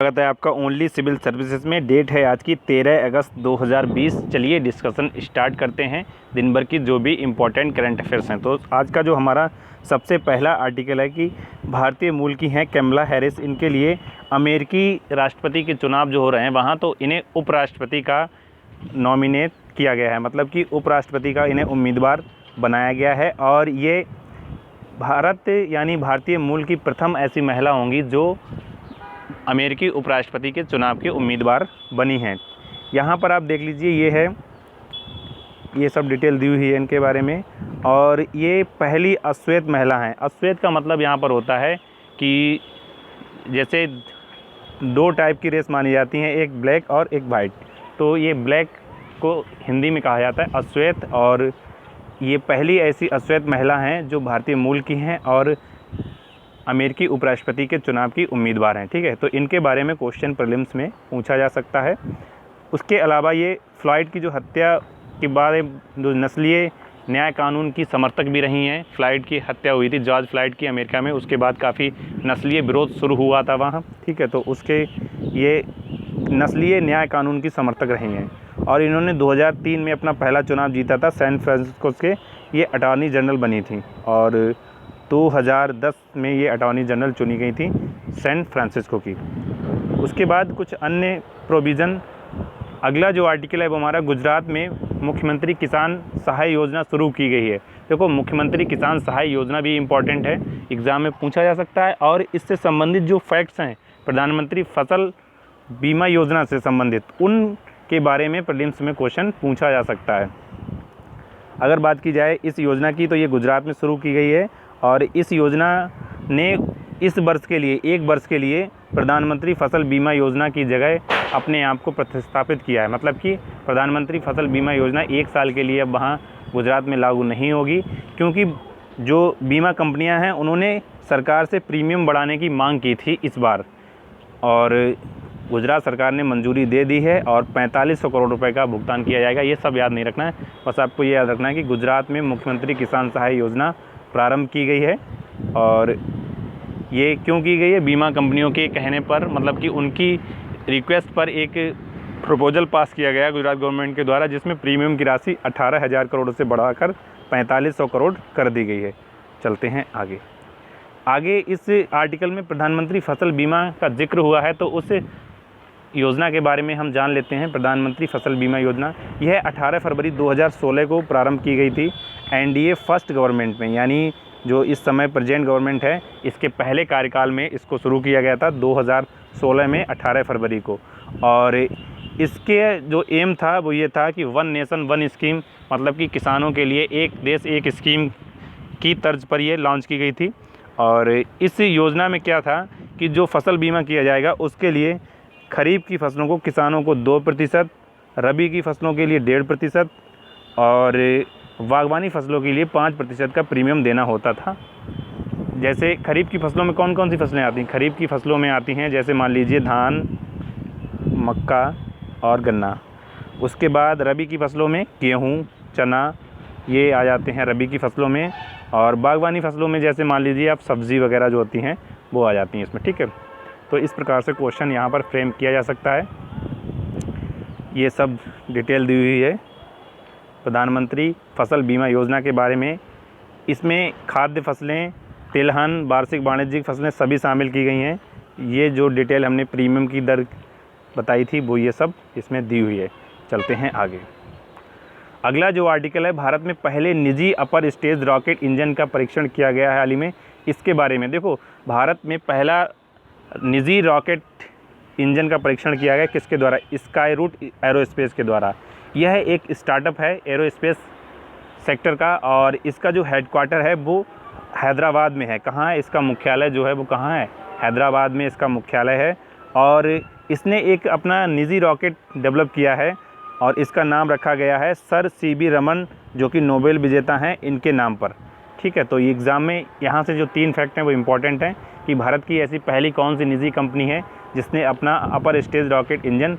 स्वागत है आपका ओनली सिविल सर्विसेज में। डेट है आज की 13 अगस्त 2020। चलिए डिस्कशन स्टार्ट करते हैं दिन भर की जो भी इम्पोर्टेंट करंट अफेयर्स हैं। तो आज का जो हमारा सबसे पहला आर्टिकल है कि भारतीय मूल की हैं कमला हैरिस। इनके लिए अमेरिकी राष्ट्रपति के चुनाव जो हो रहे हैं वहाँ तो इन्हें उपराष्ट्रपति का नॉमिनेट किया गया है, मतलब कि उपराष्ट्रपति का इन्हें उम्मीदवार बनाया गया है। और ये भारत यानी भारतीय मूल की प्रथम ऐसी महिला होंगी जो अमेरिकी उपराष्ट्रपति के चुनाव के उम्मीदवार बनी हैं। यहाँ पर आप देख लीजिए, ये सब डिटेल दी हुई है इनके बारे में। और ये पहली अश्वेत महिला हैं। अश्वेत का मतलब यहाँ पर होता है कि जैसे दो टाइप की रेस मानी जाती हैं, एक ब्लैक और एक वाइट। तो ये ब्लैक को हिंदी में कहा जाता है अश्वेत, और ये पहली ऐसी अश्वेत महिला हैं जो भारतीय मूल की हैं और अमेरिकी उपराष्ट्रपति के चुनाव की उम्मीदवार हैं। ठीक है, तो इनके बारे में क्वेश्चन प्रीलिम्स में पूछा जा सकता है। उसके अलावा ये फ्लॉयड की जो हत्या के बारे जो नस्लीय न्याय कानून की समर्थक भी रही हैं। फ्लॉयड की हत्या हुई थी, जॉर्ज फ्लॉयड की, अमेरिका में। उसके बाद काफ़ी नस्लीय विरोध शुरू हुआ था वहाँ। ठीक है, तो उसके ये नस्लीय न्याय कानून की समर्थक रही हैं। और इन्होंने 2003 में अपना पहला चुनाव जीता था सैन फ्रांसिस्को के। ये अटॉर्नी जनरल बनी थी और 2010 में ये अटॉर्नी जनरल चुनी गई थी सैन फ्रांसिस्को की। उसके बाद कुछ अन्य प्रोविज़न। अगला जो आर्टिकल है वो हमारा गुजरात में मुख्यमंत्री किसान सहाय योजना शुरू की गई है। देखो, मुख्यमंत्री किसान सहाय योजना भी इम्पॉर्टेंट है, एग्ज़ाम में पूछा जा सकता है। और इससे संबंधित जो फैक्ट्स हैं, प्रधानमंत्री फसल बीमा योजना से संबंधित, उनके बारे में प्रीलिम्स में क्वेश्चन पूछा जा सकता है। अगर बात की जाए इस योजना की, तो ये गुजरात में शुरू की गई है। और इस योजना ने इस वर्ष के लिए, एक वर्ष के लिए प्रधानमंत्री फसल बीमा योजना की जगह अपने आप को प्रतिस्थापित किया है। मतलब कि प्रधानमंत्री फसल बीमा योजना एक साल के लिए अब वहाँ गुजरात में लागू नहीं होगी, क्योंकि जो बीमा कंपनियां हैं उन्होंने सरकार से प्रीमियम बढ़ाने की मांग की थी इस बार, और गुजरात सरकार ने मंजूरी दे दी है और 4500 करोड़ रुपए का भुगतान किया जाएगा। ये सब याद नहीं रखना है, बस आपको ये याद रखना है कि गुजरात में मुख्यमंत्री किसान सहाय योजना प्रारंभ की गई है। और ये क्यों की गई है? बीमा कंपनियों के कहने पर, मतलब कि उनकी रिक्वेस्ट पर एक प्रपोजल पास किया गया गुजरात गवर्नमेंट के द्वारा, जिसमें प्रीमियम की राशि 18,000 करोड़ से बढ़ाकर 4500 करोड़ कर दी गई है। चलते हैं आगे इस आर्टिकल में प्रधानमंत्री फसल बीमा का जिक्र हुआ है, तो उस योजना के बारे में हम जान लेते हैं। प्रधानमंत्री फसल बीमा योजना यह 18 फरवरी 2016 को प्रारंभ की गई थी एनडीए फर्स्ट गवर्नमेंट में, यानी जो इस समय प्रेजेंट गवर्नमेंट है इसके पहले कार्यकाल में इसको शुरू किया गया था 2016 में 18 फरवरी को। और इसके जो एम था वो ये था कि वन नेशन वन स्कीम, मतलब कि किसानों के लिए एक देश एक स्कीम की तर्ज पर ये लॉन्च की गई थी। और इस योजना में क्या था कि जो फसल बीमा किया जाएगा उसके लिए खरीफ की फसलों को किसानों को 2%, रबी की फसलों के लिए 1.5% और बागवानी फसलों के लिए 5% का प्रीमियम देना होता था। जैसे खरीफ की फसलों में कौन कौन सी फसलें आती हैं? खरीफ की फसलों में आती हैं जैसे मान लीजिए धान, मक्का और गन्ना। उसके बाद रबी की फसलों में गेहूँ, चना, ये आ जाते हैं रबी की फसलों में। और बागवानी फसलों में जैसे मान लीजिए आप सब्ज़ी वगैरह जो होती हैं वो आ जाती हैं इसमें। ठीक है, तो इस प्रकार से क्वेश्चन यहाँ पर फ्रेम किया जा सकता है। ये सब डिटेल दी हुई है प्रधानमंत्री फसल बीमा योजना के बारे में। इसमें खाद्य फसलें, तिलहन, वार्षिक वाणिज्यिक फसलें सभी शामिल की गई हैं। ये जो डिटेल हमने प्रीमियम की दर बताई थी वो ये सब इसमें दी हुई है। चलते हैं आगे। अगला जो आर्टिकल है, भारत में पहले निजी अपर स्टेज रॉकेट इंजन का परीक्षण किया गया है हाल ही में। इसके बारे में देखो, भारत में पहला निजी रॉकेट इंजन का परीक्षण किया गया किसके द्वारा? स्काई रूट एरोस्पेस के द्वारा। यह एक स्टार्टअप है एरोस्पेस सेक्टर का, और इसका जो हेडक्वार्टर है वो हैदराबाद में है। कहाँ है इसका मुख्यालय जो है वो कहाँ है? हैदराबाद में इसका मुख्यालय है। और इसने एक अपना निजी रॉकेट डेवलप किया है और इसका नाम रखा गया है सर सीवी रमन, जो कि नोबेल विजेता हैं, इनके नाम पर। ठीक है, तो ये एग्ज़ाम में यहाँ से जो 3 फैक्ट हैं वो इम्पॉर्टेंट हैं कि भारत की ऐसी पहली कौन सी निजी कंपनी है जिसने अपना अपर स्टेज रॉकेट इंजन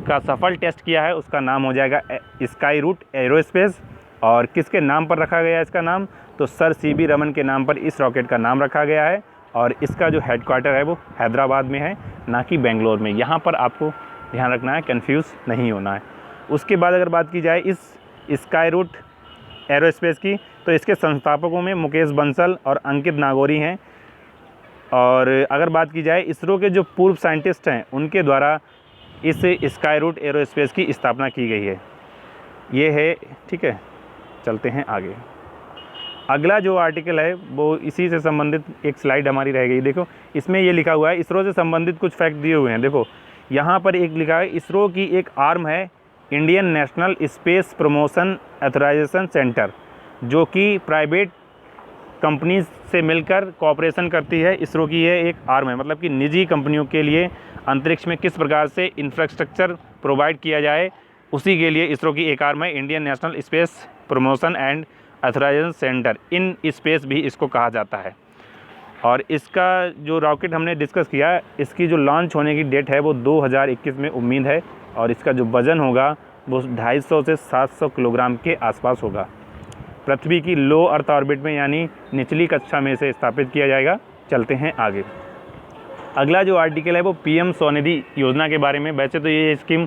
का सफल टेस्ट किया है। उसका नाम हो जाएगा स्काई रूट एरोस्पेस। और किसके नाम पर रखा गया है इसका नाम? तो सर सीवी रमन के नाम पर इस रॉकेट का नाम रखा गया है। और इसका जो हेडक्वार्टर है वो हैदराबाद में है, ना कि बेंगलोर में। यहाँ पर आपको ध्यान रखना है, कंफ्यूज नहीं होना है। उसके बाद अगर बात की जाए इस स्काई रूट एरोस्पेस की, तो इसके संस्थापकों में मुकेश बंसल और अंकित नागौरी हैं। और अगर बात की जाए इसरो के जो पूर्व साइंटिस्ट हैं उनके द्वारा इस स्काई रूट एरोस्पेस की स्थापना की गई है। ये है, ठीक है। चलते हैं आगे। अगला जो आर्टिकल है वो इसी से संबंधित एक स्लाइड हमारी रह गई। देखो इसमें ये लिखा हुआ है, इसरो से संबंधित कुछ फैक्ट दिए हुए हैं। देखो यहाँ पर एक लिखा है, इसरो की एक आर्म है Indian national space promotion authorisation centre, जो कि प्राइवेट कंपनीज से मिलकर कोऑपरेशन करती है। इसरो की ये एक आर्म है, मतलब कि निजी कंपनियों के लिए अंतरिक्ष में किस प्रकार से इंफ्रास्ट्रक्चर प्रोवाइड किया जाए, उसी के लिए इसरो की एक आर्म है Indian national space promotion and authorisation centre, in space भी इसको कहा जाता है। और इसका जो रॉकेट हमने डिस्कस किया, इसकी जो लॉन्च होने की डेट है वो 2021 में उम्मीद है। और इसका जो वज़न होगा वो 250 से 700 किलोग्राम के आसपास होगा। पृथ्वी की लो अर्थ ऑर्बिट में यानी निचली कक्षा में से स्थापित किया जाएगा। चलते हैं आगे। अगला जो आर्टिकल है वो पीएम स्वनिधि योजना के बारे में। वैसे तो ये स्कीम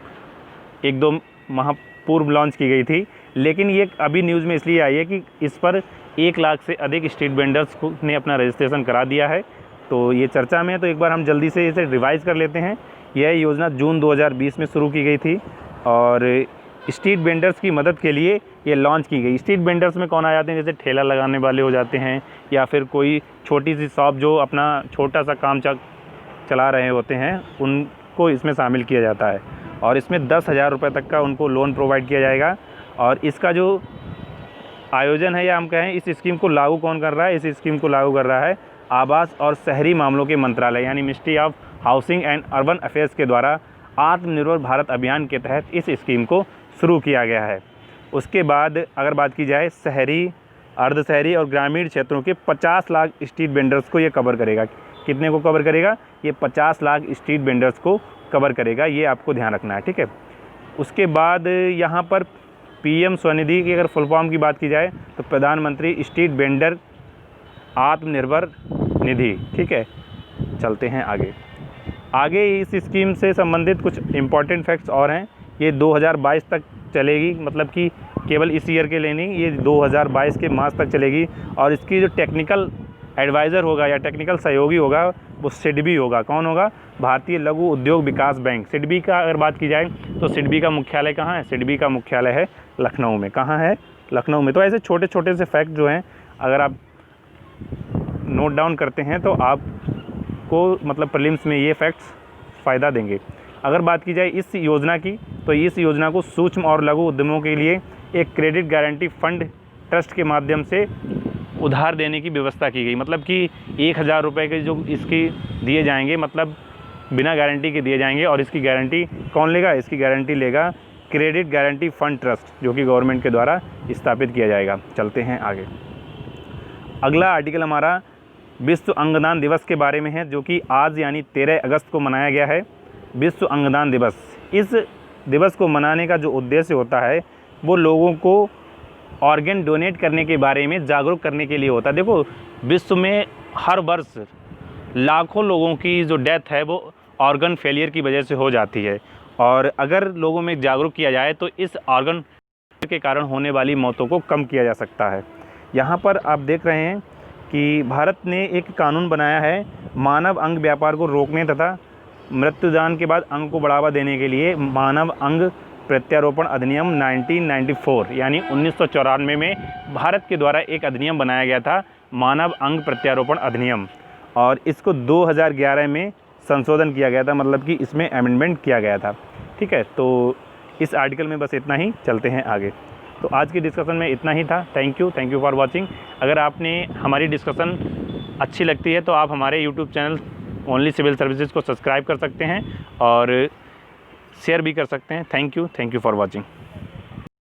1-2 माह पूर्व लॉन्च की गई थी, लेकिन ये अभी न्यूज़ में इसलिए आई है कि इस पर 1 लाख से अधिक स्ट्रीट वेंडर्स को ने अपना रजिस्ट्रेशन करा दिया है। तो ये चर्चा में है, तो एक बार हम जल्दी से इसे रिवाइज़ कर लेते हैं। यह योजना जून 2020 में शुरू की गई थी और स्ट्रीट वेंडर्स की मदद के लिए ये लॉन्च की गई। स्ट्रीट वेंडर्स में कौन आ जाते हैं, जैसे ठेला लगाने वाले हो जाते हैं, या फिर कोई छोटी सी शॉप जो अपना छोटा सा काम चला रहे होते हैं, उनको इसमें शामिल किया जाता है। और इसमें 10,000 रुपये तक का उनको लोन प्रोवाइड किया जाएगा। और इसका जो आयोजन है, या हम कहें इस स्कीम को लागू कौन कर रहा है, इस स्कीम को लागू कर रहा है आवास और शहरी मामलों के मंत्रालय यानी ministry of housing and urban affairs के द्वारा आत्मनिर्भर भारत अभियान के तहत इस स्कीम को शुरू किया गया है। उसके बाद अगर बात की जाए शहरी, अर्ध शहरी और ग्रामीण क्षेत्रों के 50 लाख स्ट्रीट वेंडर्स को ये कवर करेगा। कितने को कवर करेगा? ये 50 लाख स्ट्रीट वेंडर्स को कवर करेगा, ये आपको ध्यान रखना है, ठीक है। उसके बाद यहाँ पर पीएम स्वनिधि की अगर फुल फॉर्म की बात की जाए तो प्रधानमंत्री स्ट्रीट वेंडर आत्मनिर्भर निधि, ठीक है। चलते हैं आगे इस स्कीम से संबंधित कुछ इम्पॉर्टेंट फैक्ट्स और हैं। ये 2022 तक चलेगी, मतलब कि केवल इस ईयर के लिए नहीं, ये 2022 के मार्च तक चलेगी। और इसकी जो टेक्निकल एडवाइज़र होगा या टेक्निकल सहयोगी होगा वो सिडबी होगा। कौन होगा? भारतीय लघु उद्योग विकास बैंक। सिडबी का अगर बात की जाए तो सिडबी का मुख्यालय कहाँ है? सिडबी का मुख्यालय है लखनऊ में। कहाँ है? लखनऊ में। तो ऐसे छोटे छोटे से फैक्ट जो हैं अगर आप नोट डाउन करते हैं तो आपको मतलब प्रीलिम्स में ये फैक्ट्स फ़ायदा देंगे। अगर बात की जाए इस योजना की, तो इस योजना को सूक्ष्म और लघु उद्यमों के लिए एक क्रेडिट गारंटी फंड ट्रस्ट के माध्यम से उधार देने की व्यवस्था की गई। मतलब कि 1,000 रुपये के जो इसकी दिए जाएंगे, मतलब बिना गारंटी के दिए जाएंगे। और इसकी गारंटी कौन लेगा? इसकी गारंटी लेगा क्रेडिट गारंटी फंड ट्रस्ट, जो कि गवर्नमेंट के द्वारा स्थापित किया जाएगा। चलते हैं आगे। अगला आर्टिकल हमारा विश्व अंगदान दिवस के बारे में है, जो कि आज यानी 13 अगस्त को मनाया गया है। विश्व अंगदान दिवस, इस दिवस को मनाने का जो उद्देश्य होता है वो लोगों को ऑर्गन डोनेट करने के बारे में जागरूक करने के लिए होता है। देखो विश्व में हर वर्ष लाखों लोगों की जो डेथ है वो ऑर्गन फेलियर की वजह से हो जाती है। और अगर लोगों में जागरूक किया जाए तो इस ऑर्गन के कारण होने वाली मौतों को कम किया जा सकता है। यहाँ पर आप देख रहे हैं कि भारत ने एक कानून बनाया है मानव अंग व्यापार को रोकने तथा मृत्युदान के बाद अंग को बढ़ावा देने के लिए मानव अंग प्रत्यारोपण अधिनियम 1994 यानी 1994 में भारत के द्वारा एक अधिनियम बनाया गया था, मानव अंग प्रत्यारोपण अधिनियम। और इसको 2011 में संशोधन किया गया था, मतलब कि इसमें अमेंडमेंट किया गया था, ठीक है। तो इस आर्टिकल में बस इतना ही। चलते हैं आगे। तो आज की डिस्कशन में इतना ही था। Thank you for watching. अगर आपने हमारी डिस्कशन अच्छी लगती है तो आप हमारे YouTube channel only civil services को सब्सक्राइब कर सकते हैं और शेयर भी कर सकते हैं। Thank you for watching.